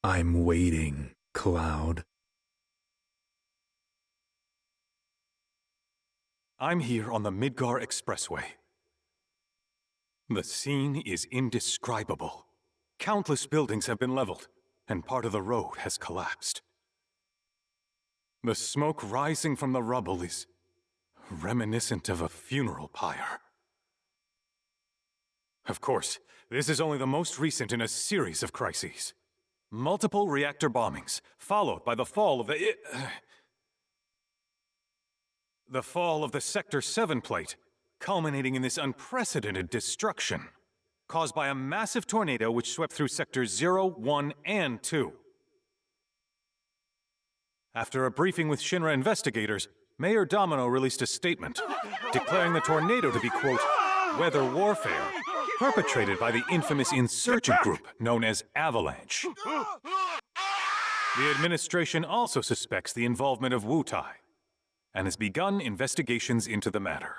I'm waiting, Cloud. I'm here on the Midgar Expressway. The scene is indescribable. Countless buildings have been leveled, and part of the road has collapsed. The smoke rising from the rubble is reminiscent of a funeral pyre. Of course, this is only the most recent in a series of crises. Multiple reactor bombings, followed by the fall of the Sector 7 plate, culminating in this unprecedented destruction, caused by a massive tornado which swept through Sectors 0, 1, and 2. After a briefing with Shinra investigators, Mayor Domino released a statement, declaring the tornado to be, quote, weather warfare, perpetrated by the infamous insurgent group known as Avalanche. The administration also suspects the involvement of Wutai, and has begun investigations into the matter.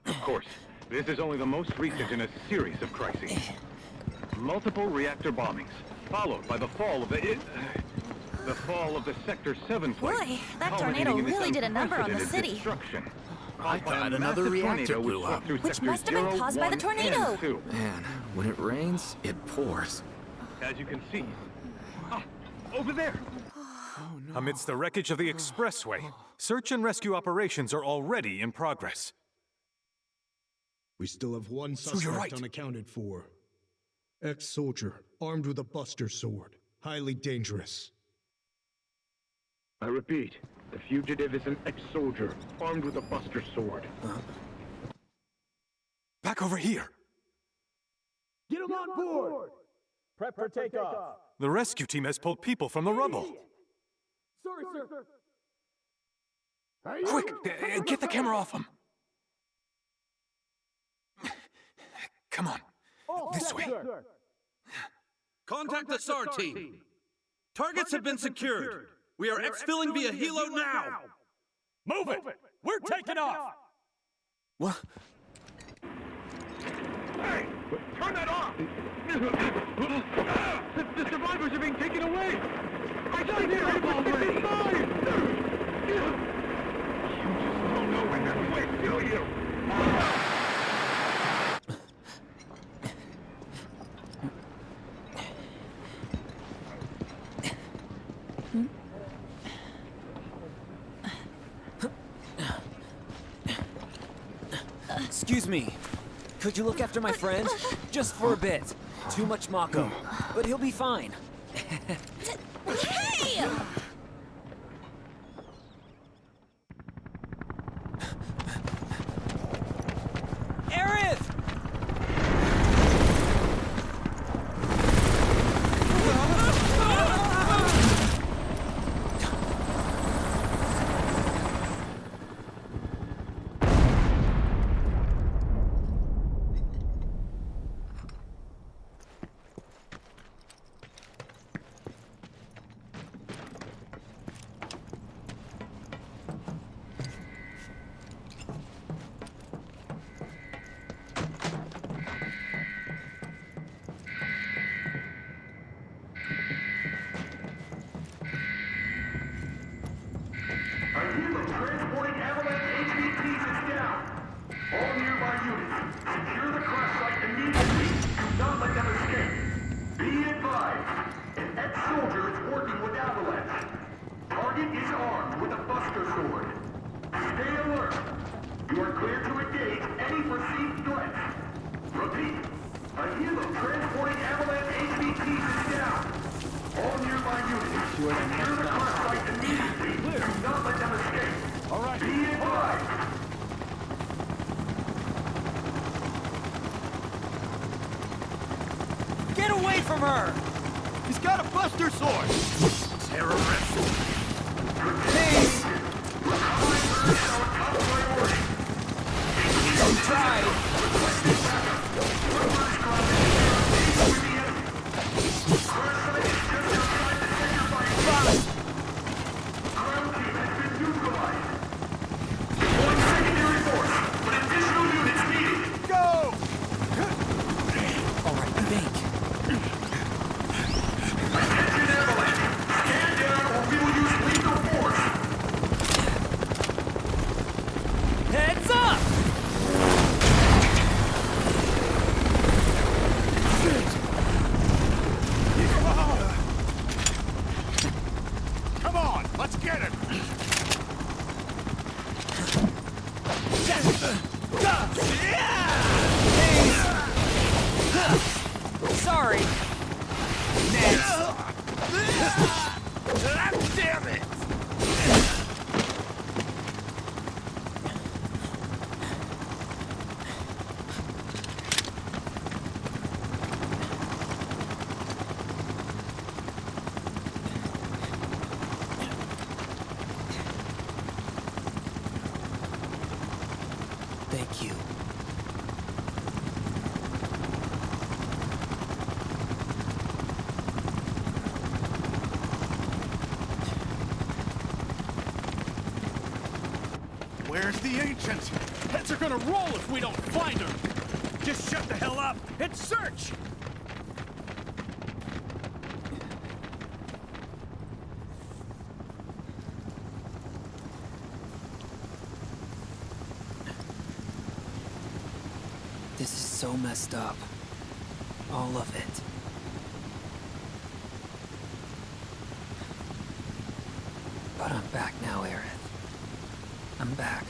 Of course, this is only the most recent in a series of crises. Multiple reactor bombings, followed by the fall of the Sector 7 plate. Boy, that tornado really did a number on the city. I thought another reactor blew up. Which must have been caused by the tornado. Man, when it rains, it pours. As you can see. Over there! Oh, no. Amidst the wreckage of the expressway, search and rescue operations are already in progress. We still have one suspect unaccounted for. Ex-soldier, armed with a buster sword. Highly dangerous. I repeat, the fugitive is an ex-soldier, armed with a buster sword. Back over here! Get him on board! Prep for takeoff! The rescue team has pulled people from the rubble. Sorry, sir. Quick, get the camera off him. Come on, this way. Contact the SAR team. Targets have been secured. We are exfilling via helo now. Move it! We're taking off! What? Hey! Turn that off! The survivors are being taken away! I got here already! You just don't know when they're quick, do you? Excuse me. Could you look after my friend? Just for a bit. Too much Mako. But he'll be fine. Hey! Aerith! units. Secure the crash site immediately. Do not let them escape. Be advised, an ex-soldier is working with Avalanche. Target is armed with a Buster Sword. Stay alert. You are clear to engage any perceived threats. Repeat, a helo transporting Avalanche AJTs is down. All nearby units, secure the crash site immediately. Do not let them escape. All right. Be advised. Get away from her! He's got a Buster Sword! Terrorist! Please! You tried! Ground team has been neutralized. One secondary force, but additional units needed. Go! Alright, think. Attention Avalanche! Stand down or we will use lethal force! Heads up! Come on, let's get him! Sorry. Next. Damn it! Thank you. Where's the Ancient? Heads are gonna roll if we don't find her! Just shut the hell up and search! This is so messed up. All of it. But I'm back now, Aerith. I'm back.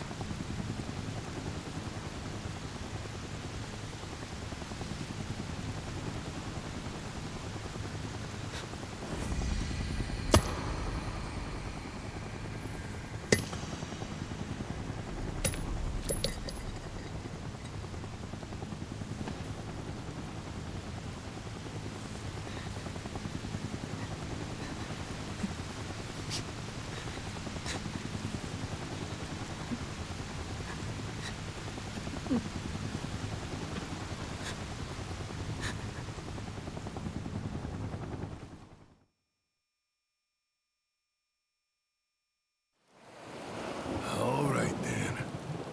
All right, then.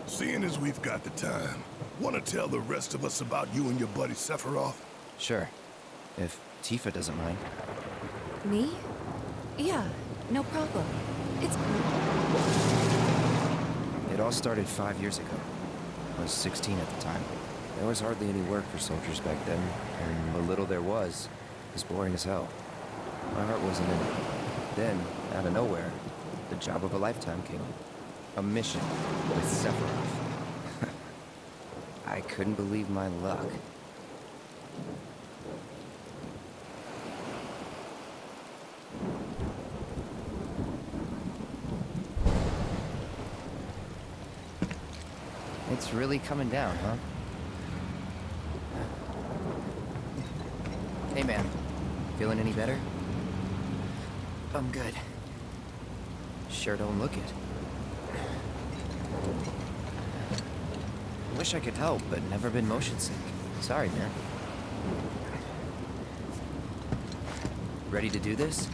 Seeing as we've got the time, want to tell the rest of us about you and your buddy Sephiroth? Sure. If Tifa doesn't mind. Me? Yeah, no problem. It's cool. It all started 5 years ago. I was 16 at the time. There was hardly any work for soldiers back then, and the little there was boring as hell. My heart wasn't in it. Then, out of nowhere, the job of a lifetime came up. A mission with Sephiroth. I couldn't believe my luck. It's really coming down, huh? Hey, man. Feeling any better? I'm good. Sure don't look it. Wish I could help, but never been motion sick. Sorry, man. Ready to do this?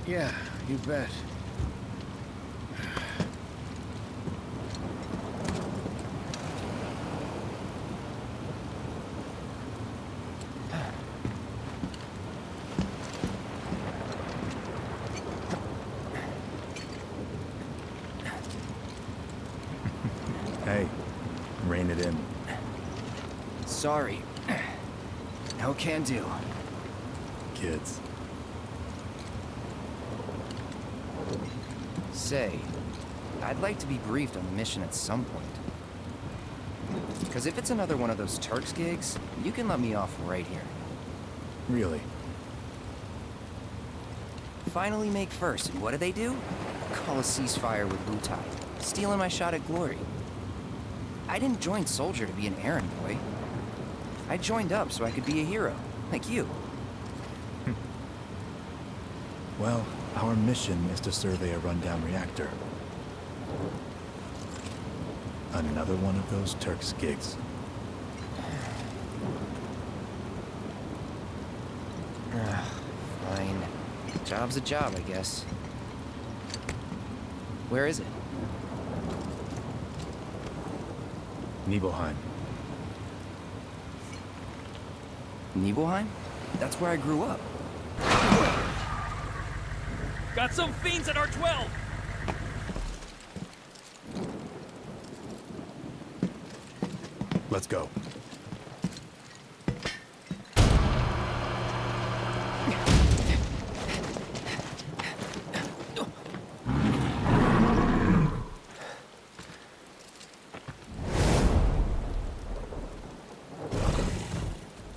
Yeah, you bet. Hey, rein it in. Sorry. No can do. Kids. Say, I'd like to be briefed on the mission at some point. Because if it's another one of those Turks gigs, you can let me off right here. Really? Finally make first, and what do? Call a ceasefire with Wutai, stealing my shot at glory. I didn't join Soldier to be an errand boy. I joined up so I could be a hero, like you. Well, our mission is to survey a rundown reactor. Another one of those Turks gigs. Fine. Job's a job, I guess. Where is it? Nibelheim. Nibelheim? That's where I grew up. Got some fiends at R12! Let's go.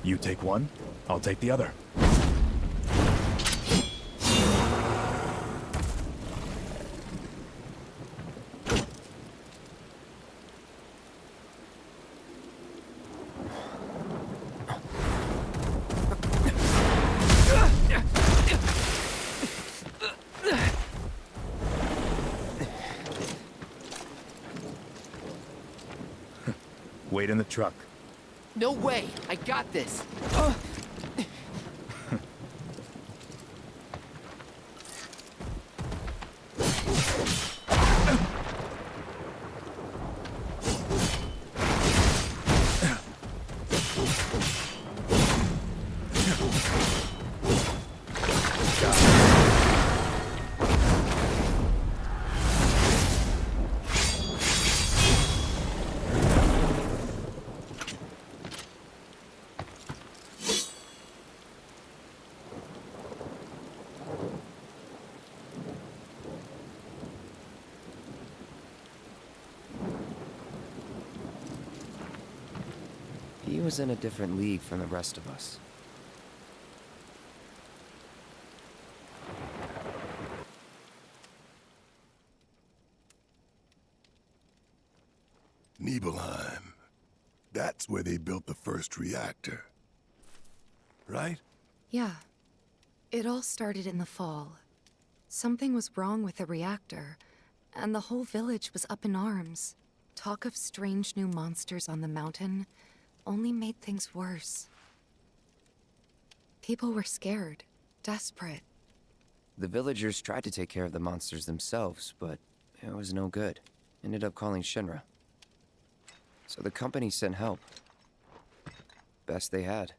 You take one, I'll take the other. Wait in the truck. No way! I got this! He was in a different league from the rest of us. Nibelheim. That's where they built the first reactor. Right? Yeah. It all started in the fall. Something was wrong with the reactor, and the whole village was up in arms. Talk of strange new monsters on the mountain only made things worse. People were scared, desperate. The villagers tried to take care of the monsters themselves, but it was no good. Ended up calling Shinra. So the company sent help. Best they had.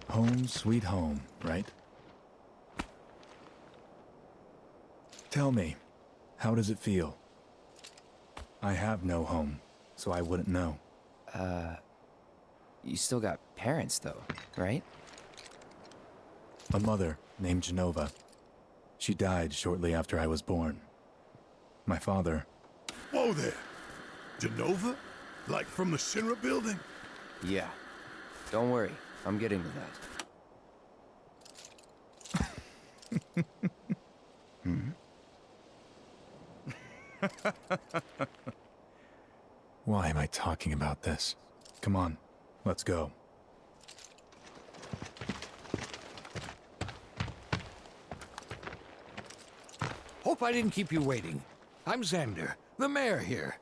Home sweet home, right? Tell me, how does it feel? I have no home, so I wouldn't know. You still got parents though, right? A mother named Genova. She died shortly after I was born. My father... Whoa there! Genova? Like from the Shinra building? Yeah. Don't worry, I'm getting to that. Why am I talking about this? Come on, let's go. Hope I didn't keep you waiting. I'm Xander, the mayor here.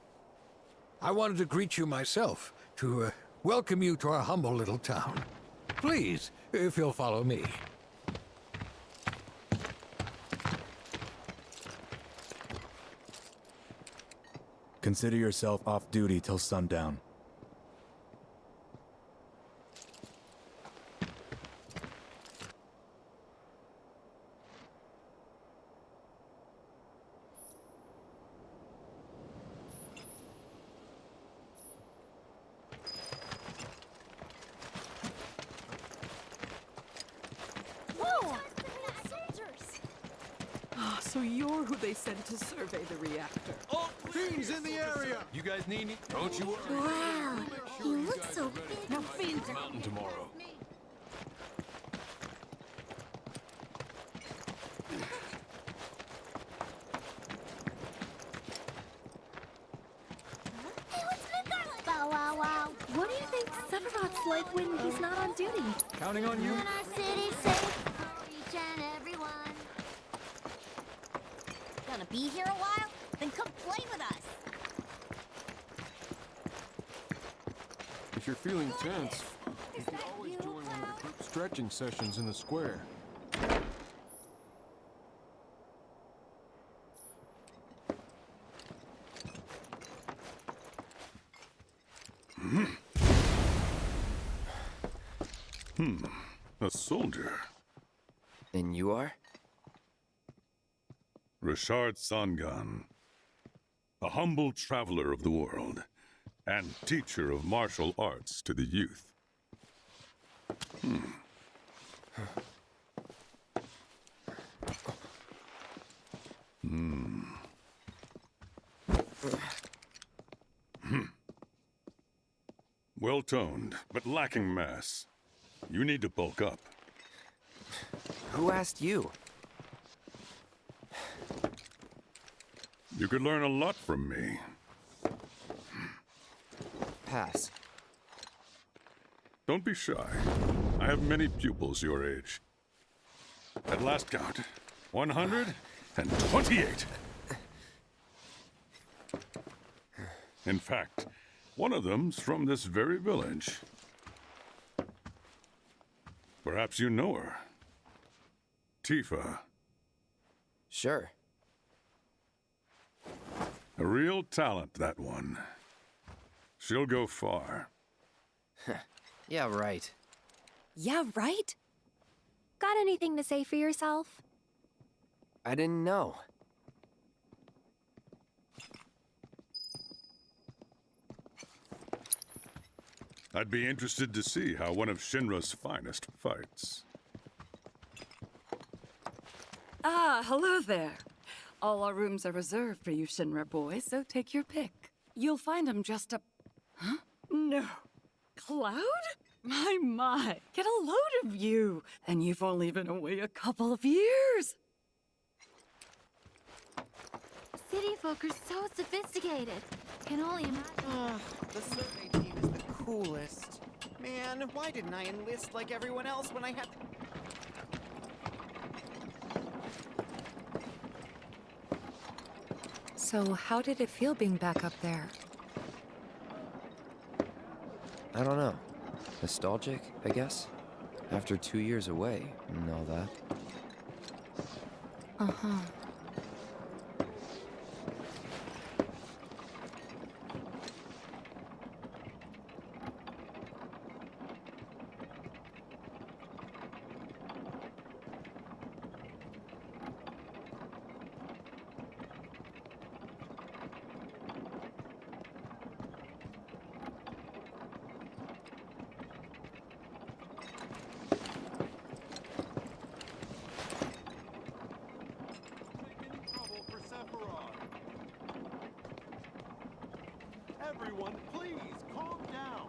I wanted to greet you myself, to welcome you to our humble little town. Please, if you'll follow me. Consider yourself off duty till sundown. So you're who they sent to survey the reactor. Oh, Fiend's in the area! You guys need me? Don't you worry. Wow, you look so big. Now Fiend's Mountain tomorrow. Hey, what's Midgar like? Bow wow wow. What do you think Sephiroth's like when he's not on duty? Counting on you. When our city's safe for each and everyone. Gonna be here a while? Then come play with us. If you're feeling tense, you can always join one of the group stretching sessions in the square. A soldier. And you are? Richard Sangan. A humble traveler of the world, and teacher of martial arts to the youth. Well-toned, but lacking mass. You need to bulk up. Who asked you? You could learn a lot from me. Pass. Don't be shy. I have many pupils your age. At last count, 128. In fact, one of them's from this very village. Perhaps you know her. Tifa. Sure. A real talent, that one. She'll go far. Yeah, right. Yeah, right? Got anything to say for yourself? I didn't know. I'd be interested to see how one of Shinra's finest fights. Ah, hello there. All our rooms are reserved for you Shinra boys, so take your pick. You'll find them just up... Huh? No. Cloud? My. Get a load of you. And you've only been away a couple of years. City folk are so sophisticated. Can only imagine. The survey team is the coolest. Man, why didn't I enlist like everyone else when I had... So how did it feel being back up there? I don't know. Nostalgic, I guess? After 2 years away and all that. Uh-huh. Everyone, please, calm down.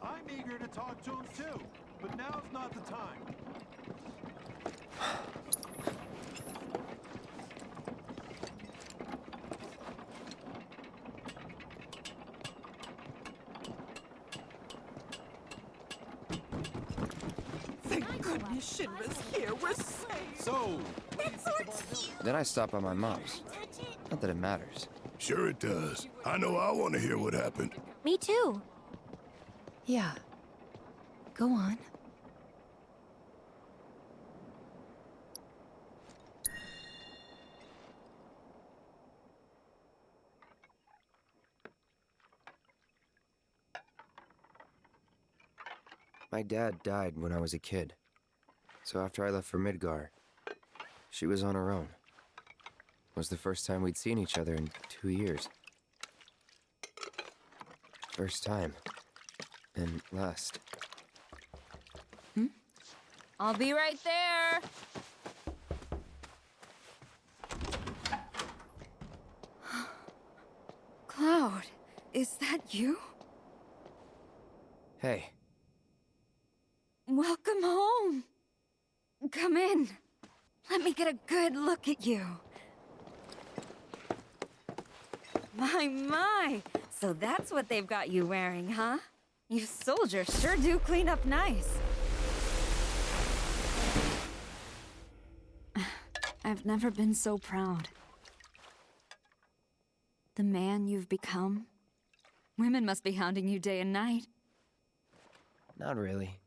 I'm eager to talk to him too, but now's not the time. Thank goodness Shinra's here. We're safe. So, Then I stopped by my mom's. Not that it matters. Sure it does. I know I want to hear what happened. Me too. Yeah. Go on. My dad died when I was a kid. So after I left for Midgar, she was on her own. It was the first time we'd seen each other in 2 years. First time. And last. I'll be right there. Cloud, is that you? Hey. Welcome home. Come in. Let me get a good look at you. My. So that's what they've got you wearing, huh? You soldiers sure do clean up nice. I've never been so proud. The man you've become. Women must be hounding you day and night. Not really.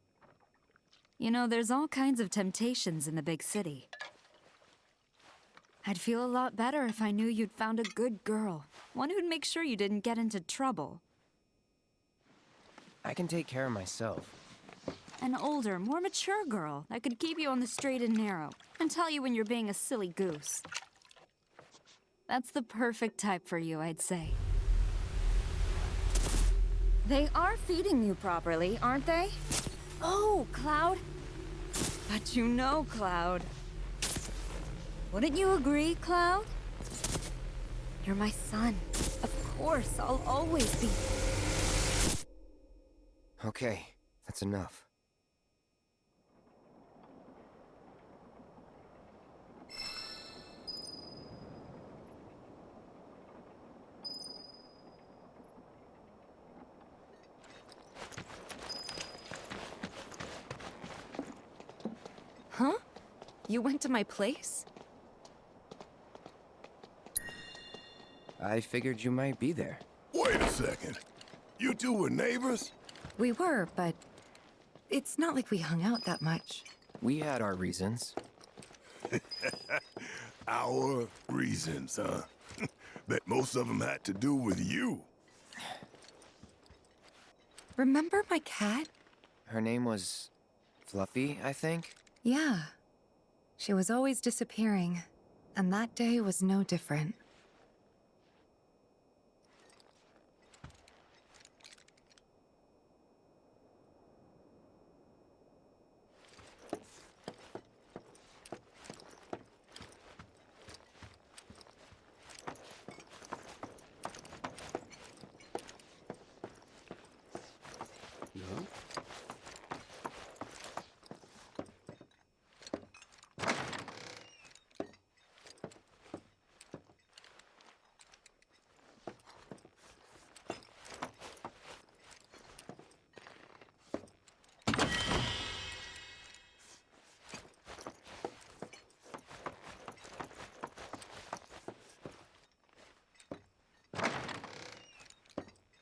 You know, there's all kinds of temptations in the big city. I'd feel a lot better if I knew you'd found a good girl. One who'd make sure you didn't get into trouble. I can take care of myself. An older, more mature girl that could keep you on the straight and narrow and tell you when you're being a silly goose. That's the perfect type for you, I'd say. They are feeding you properly, aren't they? Oh, Cloud. But you know, Cloud. Wouldn't you agree, Cloud? You're my son. Of course, I'll always be. Okay, that's enough. Huh? You went to my place? I figured you might be there. Wait a second. You two were neighbors? We were, but it's not like we hung out that much. We had our reasons. Our reasons, huh? Bet most of them had to do with you. Remember my cat? Her name was Fluffy, I think? Yeah. She was always disappearing, and that day was no different.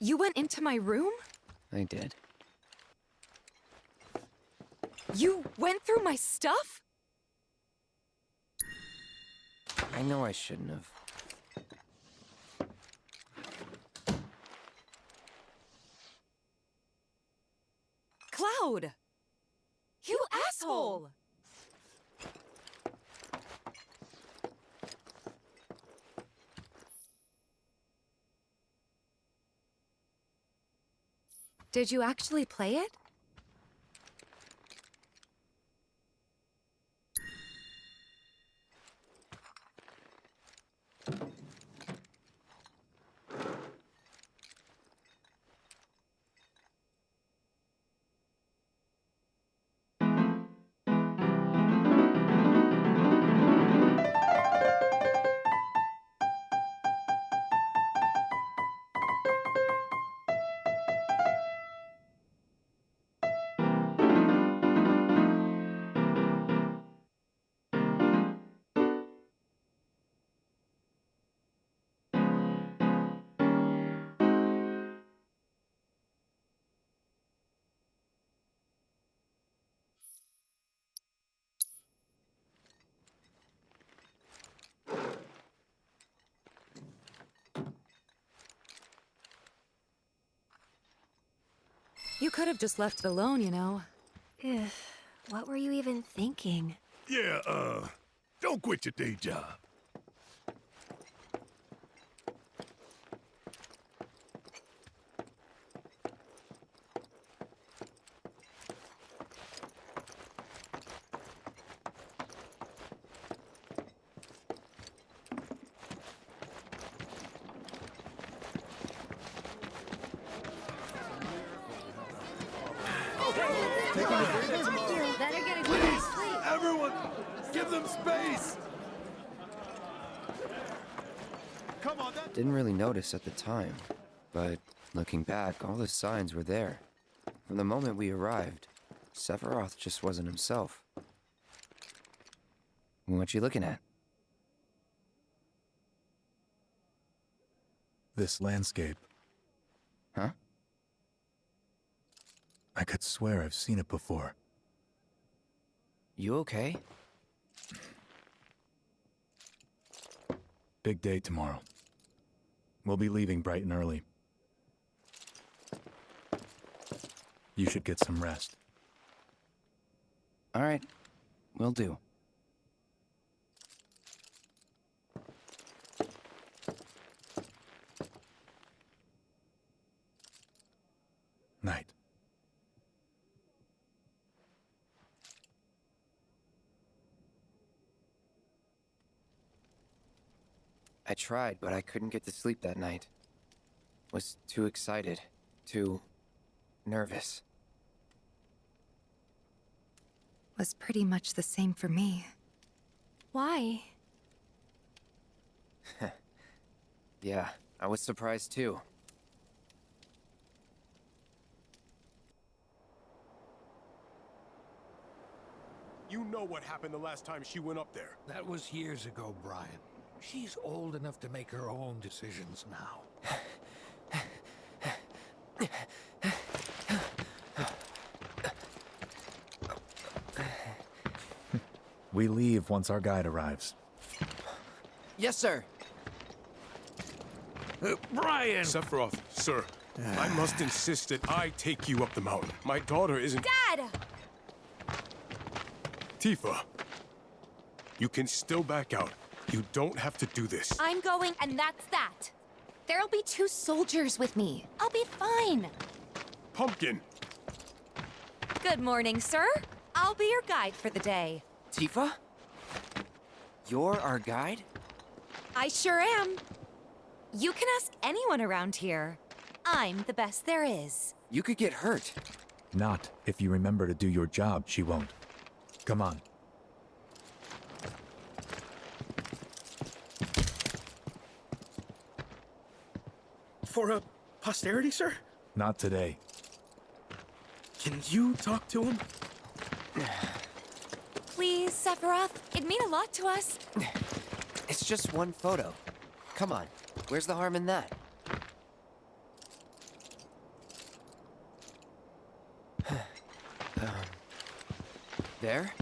You went into my room? I did. You went through my stuff? I know I shouldn't have. Cloud! You asshole! Did you actually play it? You could have just left it alone, you know. What were you even thinking? Yeah, don't quit your day job. Better get a good night's sleep. Everyone, give them space! Come on, Didn't really notice at the time, but looking back, all the signs were there. From the moment we arrived, Sephiroth just wasn't himself. What you looking at? This landscape. Huh? I could swear I've seen it before. You okay? Big day tomorrow. We'll be leaving bright and early. You should get some rest. All right, will do. Night. I tried, but I couldn't get to sleep that night. Was too excited, too nervous. Was pretty much the same for me. Why? Yeah, I was surprised too. You know what happened the last time she went up there. That was years ago, Brian. She's old enough to make her own decisions now. We leave once our guide arrives. Yes, sir. Brian! Sephiroth, sir, I must insist that I take you up the mountain. My daughter isn't— Dad! Tifa, you can still back out. You don't have to do this. I'm going, and that's that. There'll be 2 soldiers with me. I'll be fine. Pumpkin! Good morning, sir. I'll be your guide for the day. Tifa? You're our guide? I sure am. You can ask anyone around here. I'm the best there is. You could get hurt. Not if you remember to do your job, she won't. Come on. For posterity, sir? Not today. Can you talk to him? Please, Sephiroth. It'd mean a lot to us. It's just one photo. Come on, where's the harm in that? There?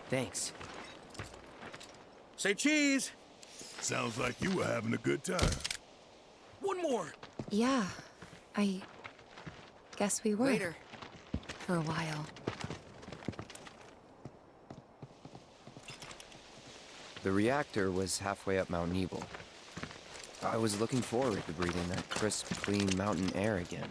Thanks. Say cheese! Sounds like you were having a good time. One more! Yeah, I guess we were. Later. For a while. The reactor was halfway up Mount Nebel. I was looking forward to breathing that crisp, clean mountain air again.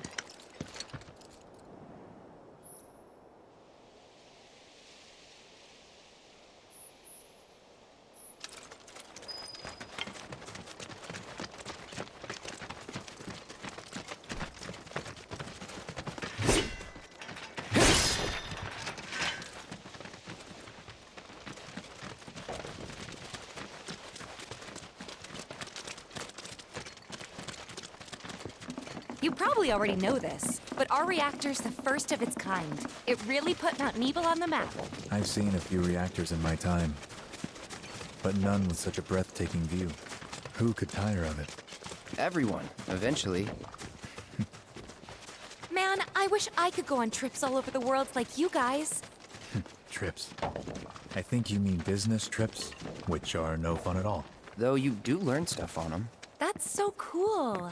You probably already know this, but our reactor's the first of its kind. It really put Mount Nebel on the map. I've seen a few reactors in my time, but none with such a breathtaking view. Who could tire of it? Everyone, eventually. Man, I wish I could go on trips all over the world like you guys. Trips. I think you mean business trips, which are no fun at all. Though you do learn stuff on them. That That's so cool.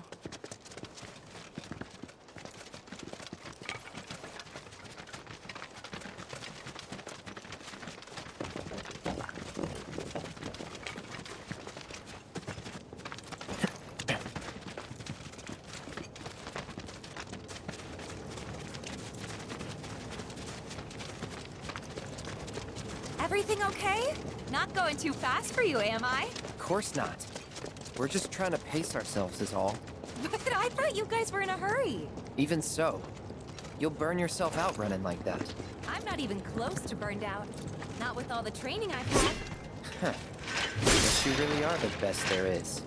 Everything okay? Not going too fast for you, am I? Of course not. We're just trying to pace ourselves is all. But I thought you guys were in a hurry. Even so, you'll burn yourself out running like that. I'm not even close to burned out. Not with all the training I've had. Huh. Guess you really are the best there is.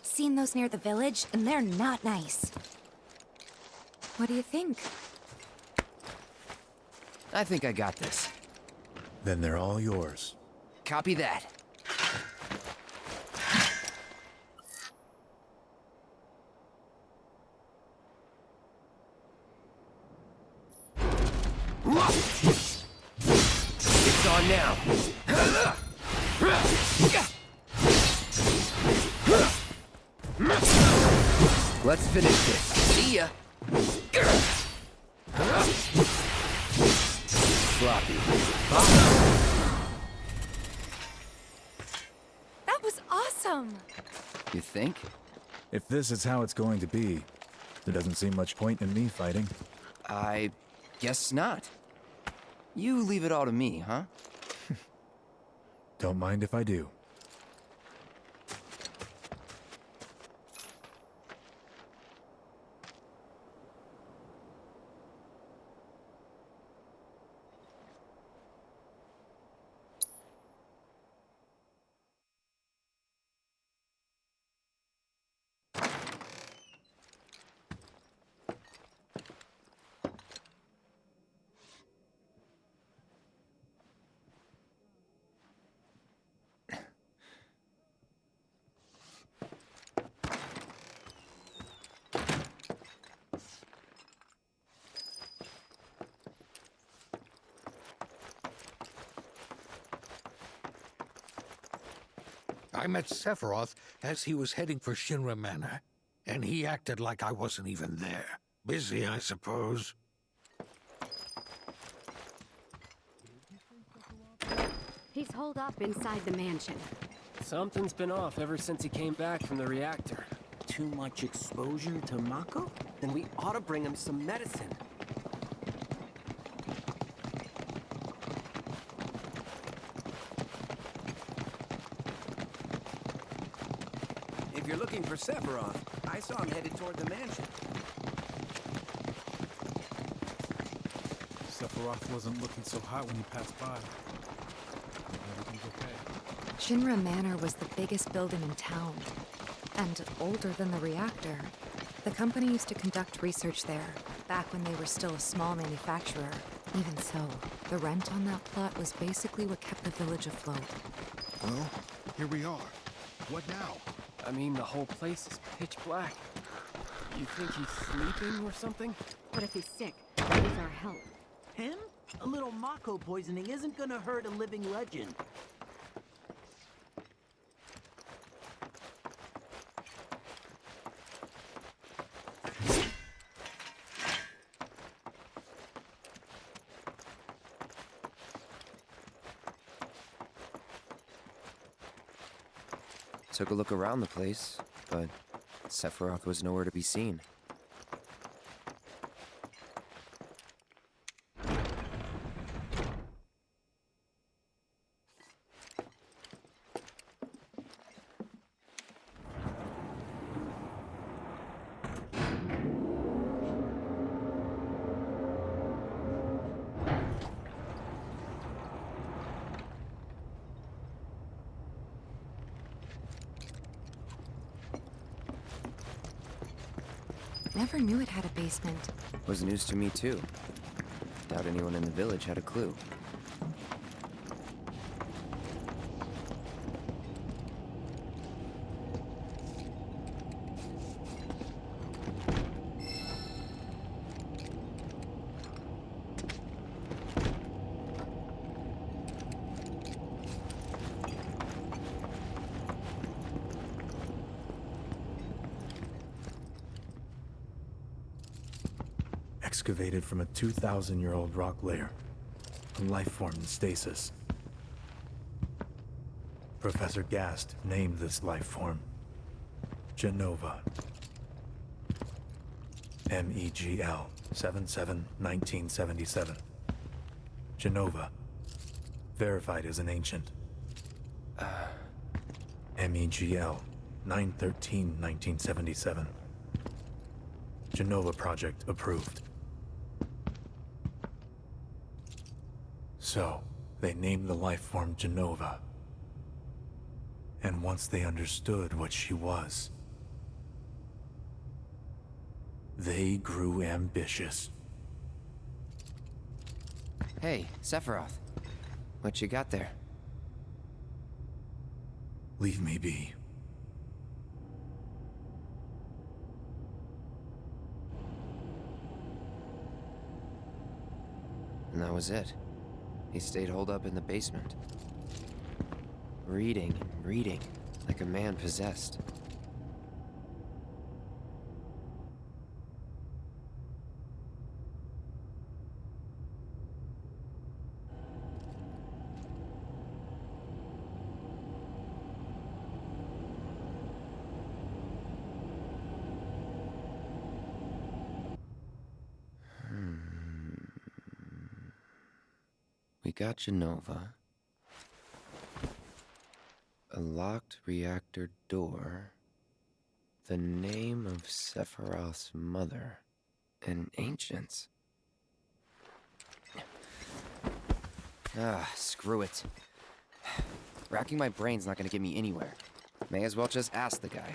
Seen those near the village, and they're not nice. What do you think? I think I got this. Then they're all yours. Copy that. It's on now. Let's finish this. See ya. Sloppy. That was awesome! You think? If this is how it's going to be, there doesn't seem much point in me fighting. I guess not. You leave it all to me, huh? Don't mind if I do. I met Sephiroth as he was heading for Shinra Manor, and he acted like I wasn't even there. Busy, I suppose. He's holed up inside the mansion. Something's been off ever since he came back from the reactor. Too much exposure to Mako? Then we ought to bring him some medicine. If you're looking for Sephiroth, I saw him headed toward the mansion. Sephiroth wasn't looking so hot when he passed by. Everything's okay. Shinra Manor was the biggest building in town, and older than the reactor. The company used to conduct research there, back when they were still a small manufacturer. Even so, the rent on that plot was basically what kept the village afloat. Well, here we are. What now? I mean, the whole place is pitch black. You think he's sleeping or something? What if he's sick? He needs our help. Him? A little Mako poisoning isn't gonna hurt a living legend. Took a look around the place, but Sephiroth was nowhere to be seen. Never knew it had a basement. Was news to me too. Doubt anyone in the village had a clue. Excavated from a 2,000-year-old rock layer, a life form in stasis. Professor Gast named this life form Genova. MEGL 77-1977. Genova. Verified as an ancient. MEGL 9/13/1977. Genova project approved. So, they named the life form Genova. And once they understood what she was, they grew ambitious. Hey, Sephiroth. What you got there? Leave me be. And that was it. He stayed holed up in the basement. Reading and reading, like a man possessed. We got Genova. A locked reactor door. The name of Sephiroth's mother. And ancients. Screw it. Racking my brain's not gonna get me anywhere. May as well just ask the guy.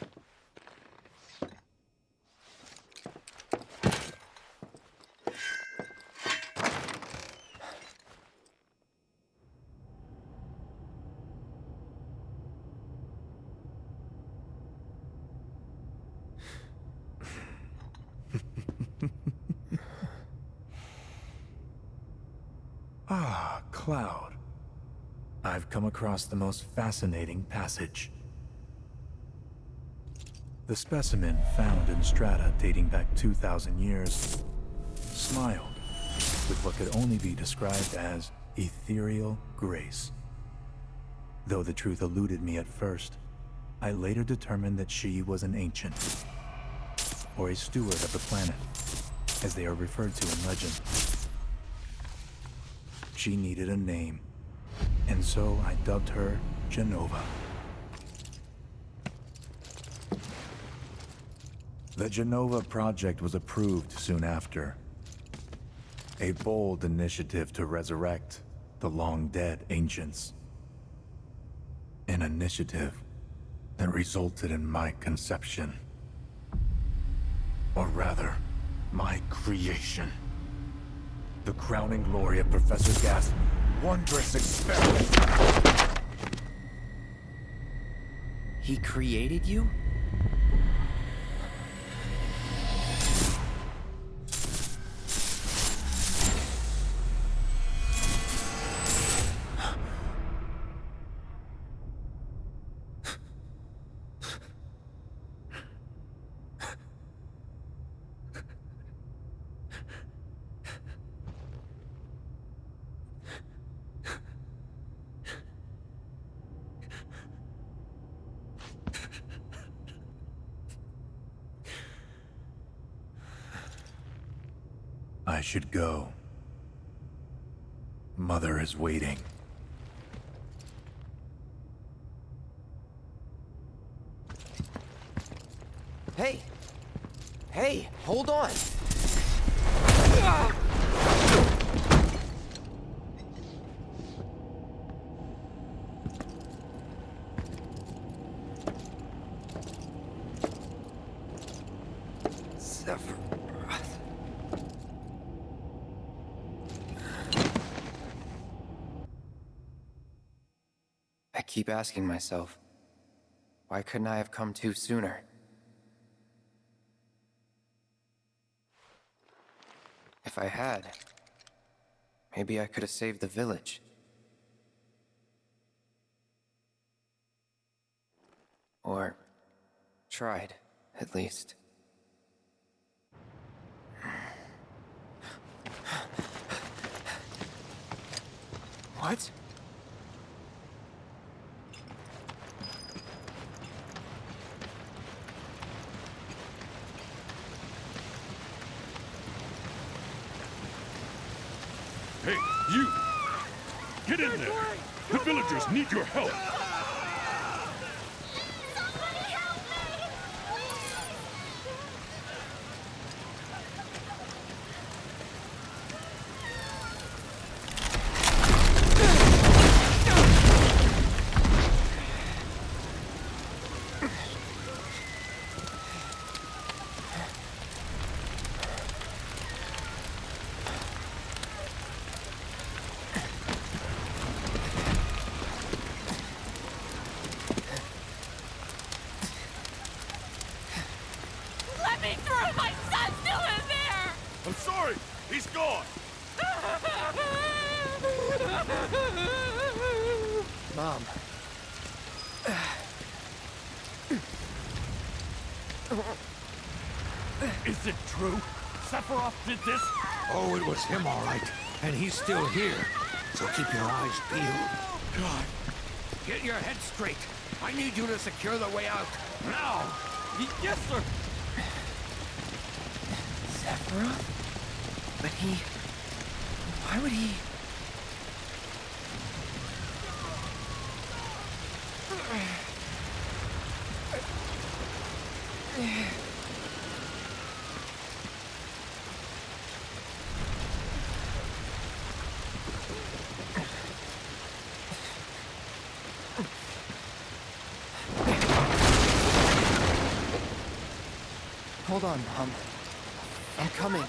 Ah, Cloud. I've come across the most fascinating passage. The specimen found in strata dating back 2,000 years smiled with what could only be described as ethereal grace. Though the truth eluded me at first, I later determined that she was an ancient, or a steward of the planet, as they are referred to in legend. She needed a name, and so I dubbed her Genova. The Genova project was approved soon after. A bold initiative to resurrect the long-dead ancients. An initiative that resulted in my conception. Or rather, my creation. The crowning glory of Professor Gast's wondrous experiment. He created you? I should go. Mother is waiting. Hey! Hey, hold on! Sephiroth. I keep asking myself, why couldn't I have come to sooner? If I had, maybe I could have saved the village. Or tried, at least. What? Hey, you! Get in there! The villagers need your help! Let me through! My son's still in there! I'm sorry! He's gone! Mom. Is it true? Sephiroth did this? Oh, it was him, all right. And he's still here. So keep your eyes peeled. God. Get your head straight. I need you to secure the way out. Now! Yes, sir! Sephiroth? But he... Why would he... Hold on, Mom. I'm coming.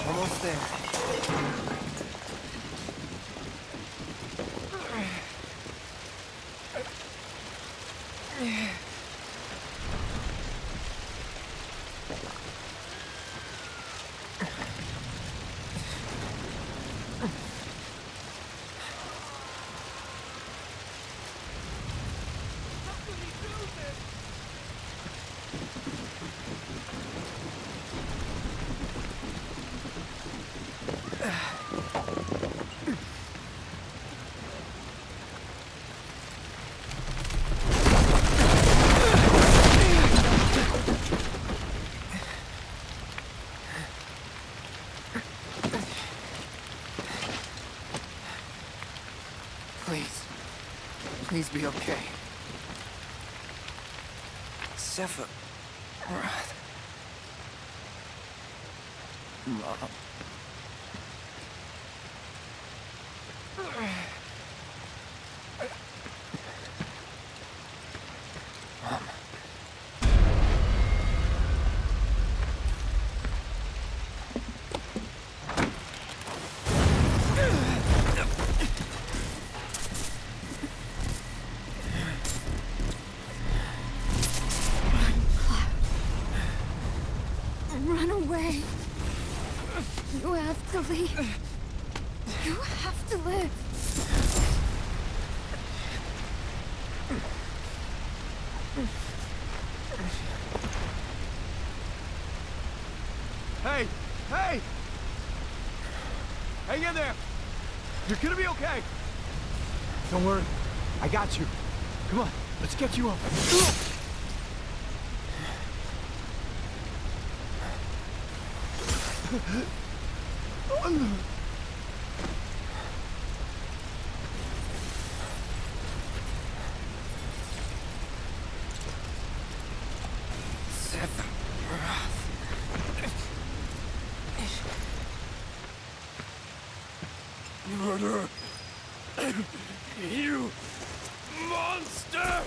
Almost there. Please be okay. Sephiroth. Mom. Mom. Run away. You have to leave. You have to live. You're gonna be okay. Don't worry. I got you. Come on, let's get you up. Murder! You monster!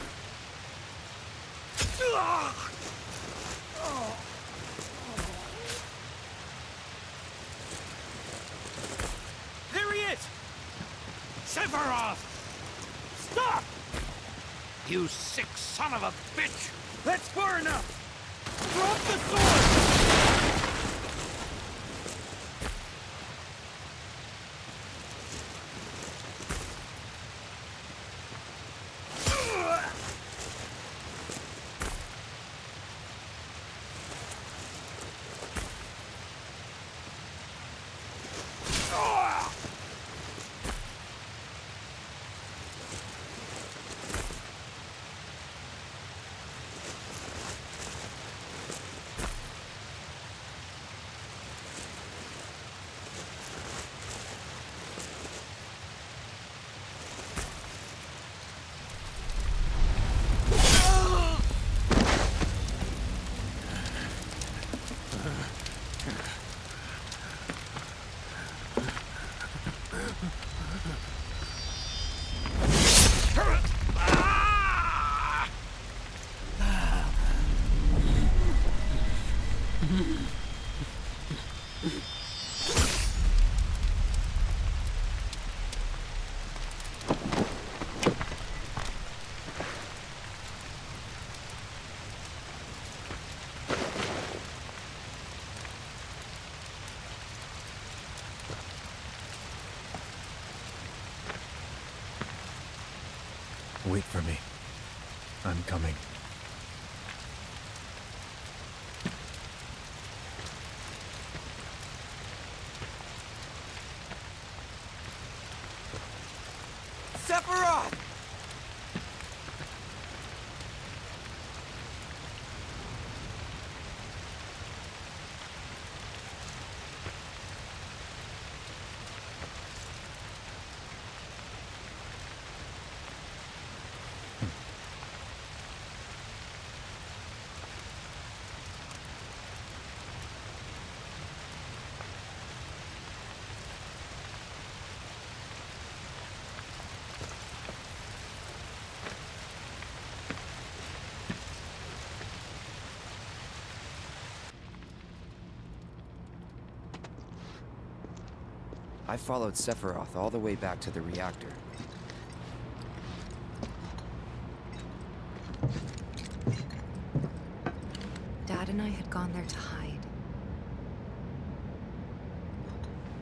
There he is! Sephiroth! Stop! You sick son of a bitch! That's far enough! Drop the sword! Wait for me. I'm coming. Sephiroth! I followed Sephiroth all the way back to the reactor. Dad and I had gone there to hide.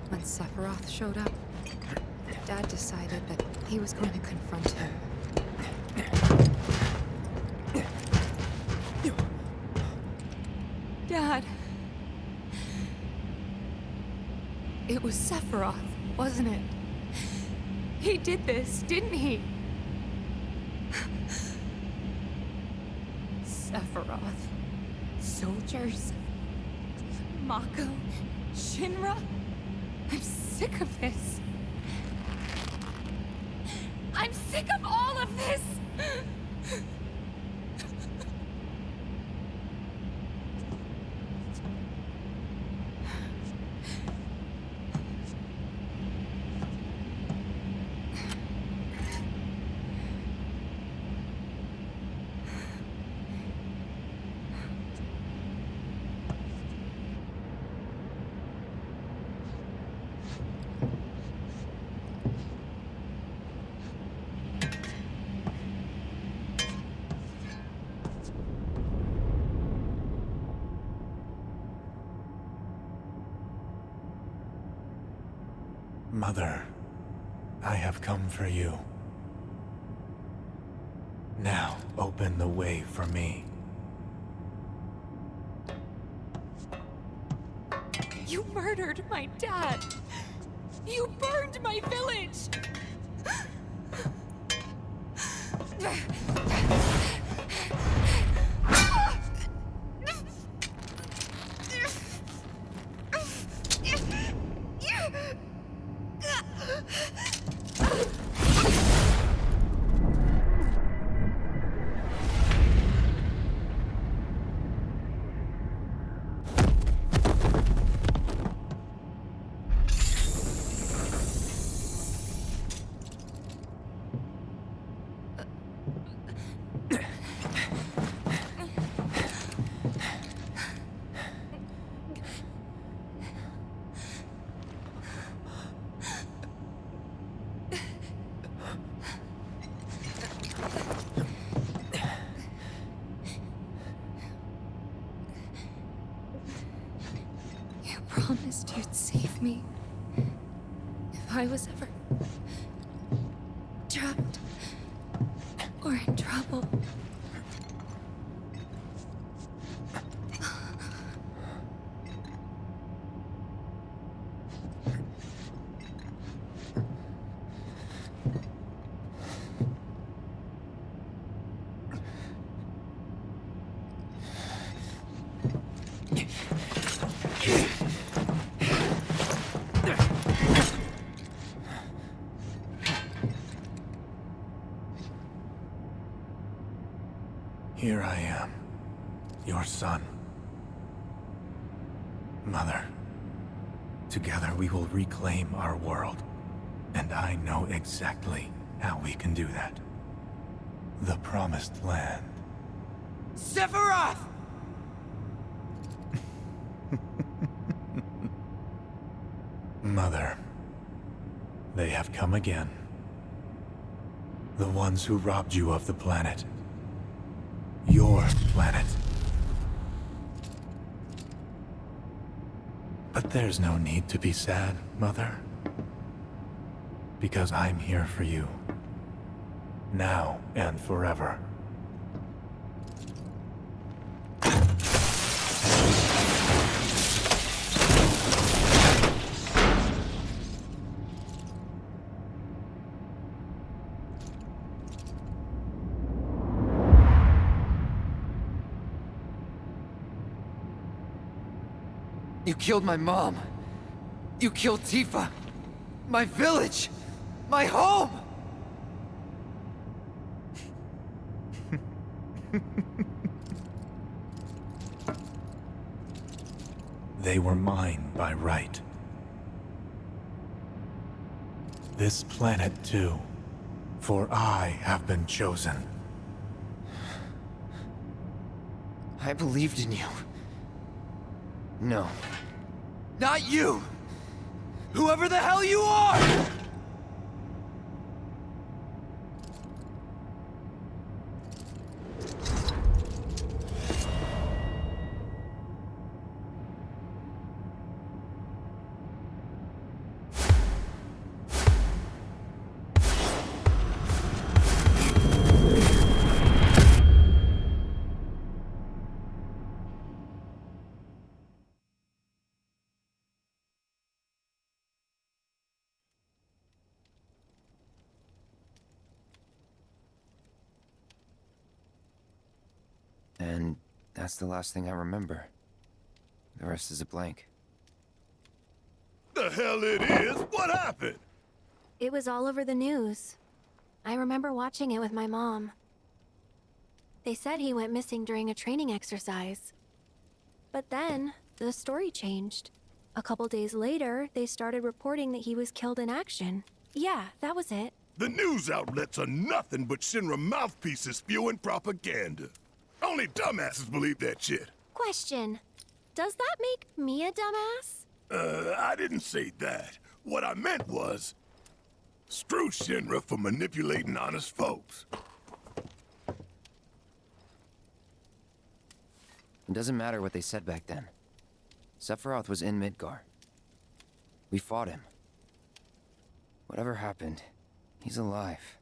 When Sephiroth showed up, Dad decided that he was going to confront him. Dad! It was Sephiroth, wasn't it? He did this, didn't he? Sephiroth. Soldiers. Mako. Shinra. I'm sick of this. I'm sick of all of this! Mother, I have come for you. Now, open the way for me. You murdered my dad! You burned my village! Promised you'd save me if I was ever trapped or in trouble. Here I am, your son. Mother, together we will reclaim our world, and I know exactly how we can do that. The Promised Land. Sephiroth! Mother, they have come again. The ones who robbed you of the planet. Your planet. But there's no need to be sad, Mother. Because I'm here for you. Now and forever. You killed my mom. You killed Tifa. My village. My home. They were mine by right. This planet too, for I have been chosen. I believed in you. No. Not you! Whoever the hell you are! And that's the last thing I remember. The rest is a blank. The hell it is? What happened? It was all over the news. I remember watching it with my mom. They said he went missing during a training exercise. But then, the story changed. A couple days later, they started reporting that he was killed in action. Yeah, that was it. The news outlets are nothing but Shinra mouthpieces spewing propaganda. Only dumbasses believe that shit. Question. Does that make me a dumbass? I didn't say that. What I meant was, screw Shinra for manipulating honest folks. It doesn't matter what they said back then. Sephiroth was in Midgar. We fought him. Whatever happened, he's alive.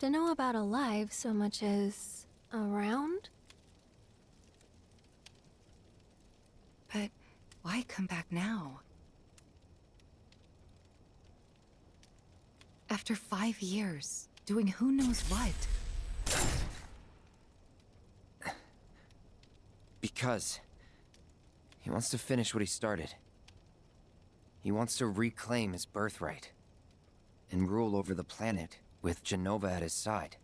Dunno about alive so much as around? But why come back now? After 5 years, doing who knows what. Because he wants to finish what he started. He wants to reclaim his birthright and rule over the planet with Genova at his side.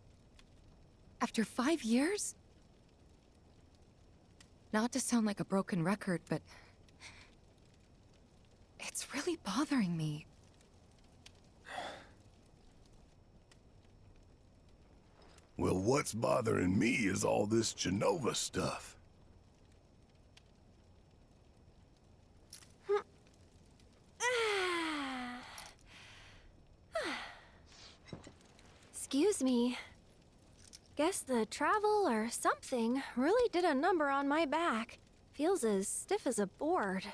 After 5 years? Not to sound like a broken record, but it's really bothering me. Well, what's bothering me is all this Genova stuff. Excuse me. Guess the travel or something really did a number on my back. Feels as stiff as a board.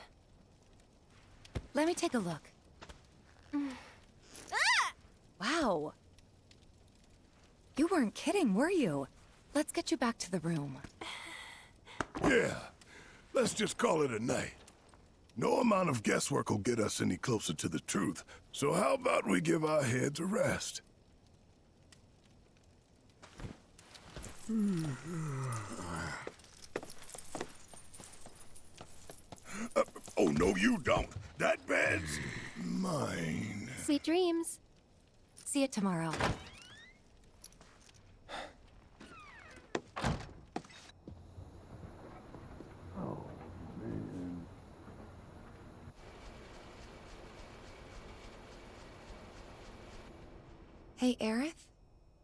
Let me take a look. Wow. You weren't kidding, were you? Let's get you back to the room. Yeah, let's just call it a night. No amount of guesswork will get us any closer to the truth, so how about we give our heads a rest? Oh, no, you don't. That bed's mine. Sweet dreams. See you tomorrow. Hey, Aerith?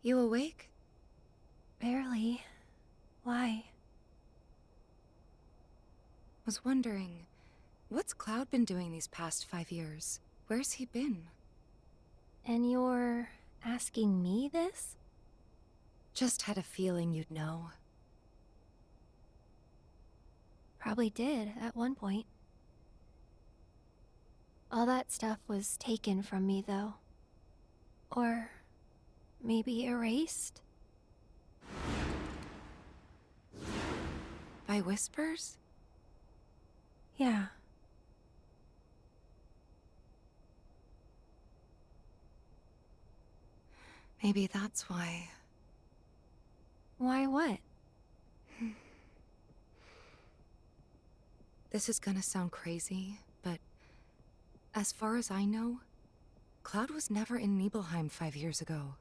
You awake? Barely. Why? Was wondering, what's Cloud been doing these past 5 years? Where's he been? And you're asking me this? Just had a feeling you'd know. Probably did at one point. All that stuff was taken from me, though. Or maybe erased? By whispers? Yeah. Maybe that's why. Why what? This is gonna sound crazy, but as far as I know, Cloud was never in Nibelheim 5 years ago.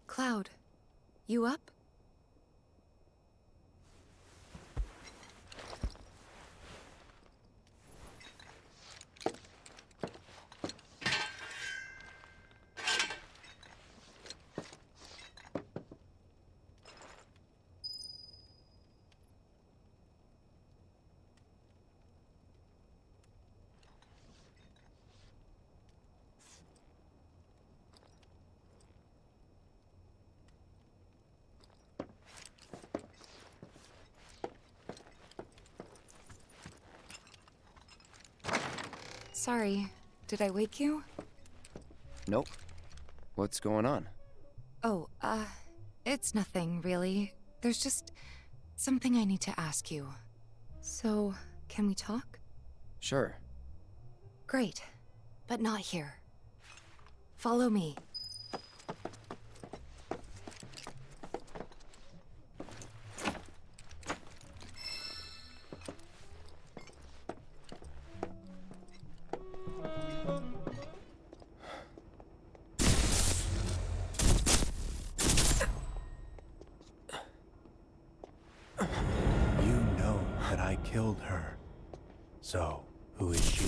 Cloud, you up? Sorry, did I wake you? Nope. What's going on? Oh, it's nothing, really. There's just something I need to ask you. So, can we talk? Sure. Great, but not here. Follow me. Killed her. So, who is she?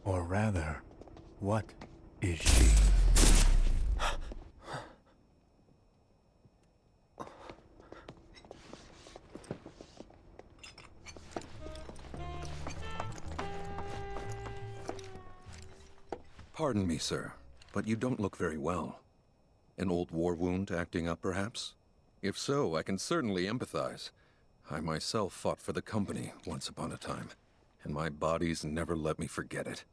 Or rather, what is she? Pardon me, sir, but you don't look very well. An old war wound acting up, perhaps? If so, I can certainly empathize. I myself fought for the company once upon a time, and my body's never let me forget it.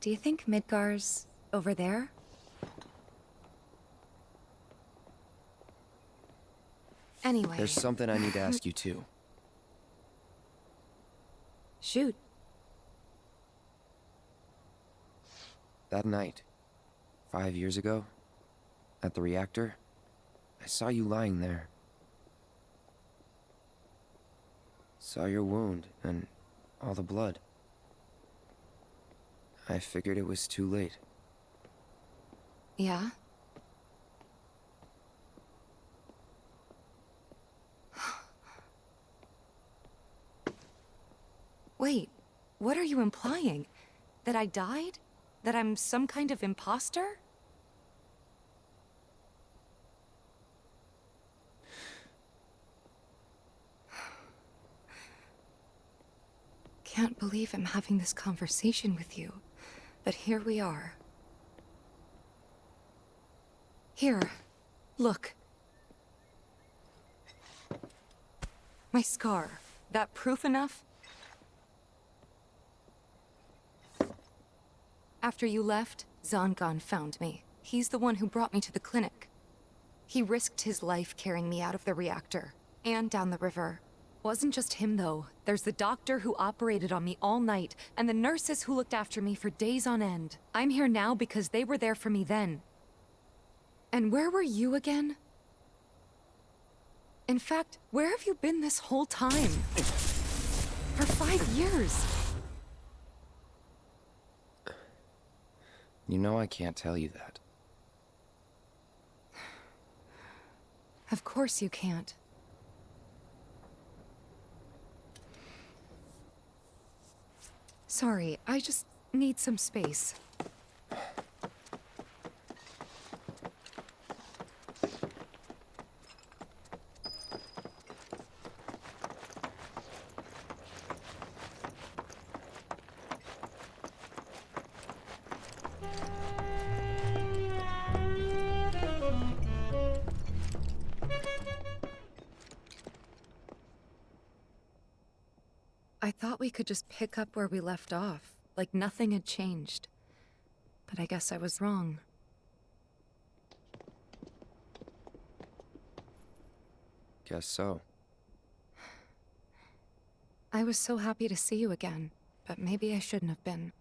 Do you think Midgar's over there? Anyway... There's something I need to ask you, too. Shoot. That night, 5 years ago, at the reactor, I saw you lying there. Saw your wound and all the blood. I figured it was too late. Yeah? Wait, what are you implying? That I died? That I'm some kind of imposter? Can't believe I'm having this conversation with you, but here we are. Here, look. My scar. That proof enough? After you left, Zangan found me. He's the one who brought me to the clinic. He risked his life carrying me out of the reactor, and down the river. Wasn't just him, though. There's the doctor who operated on me all night, and the nurses who looked after me for days on end. I'm here now because they were there for me then. And where were you again? In fact, where have you been this whole time? For 5 years. You know I can't tell you that. Of course you can't. Sorry, I just need some space. I thought we could just pick up where we left off, like nothing had changed. But I guess I was wrong. Guess so. I was so happy to see you again, but maybe I shouldn't have been.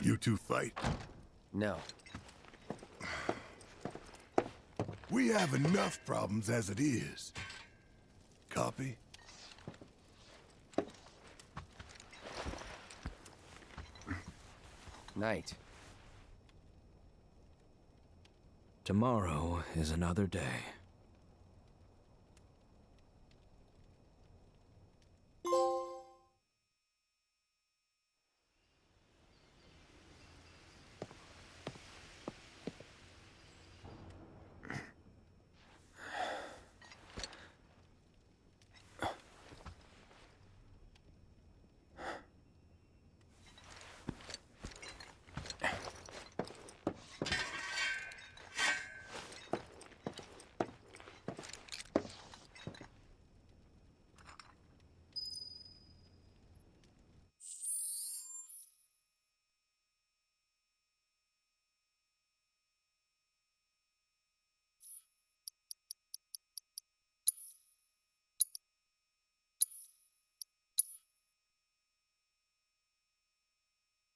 You two fight? No. We have enough problems as it is. Copy? Night. Tomorrow is another day.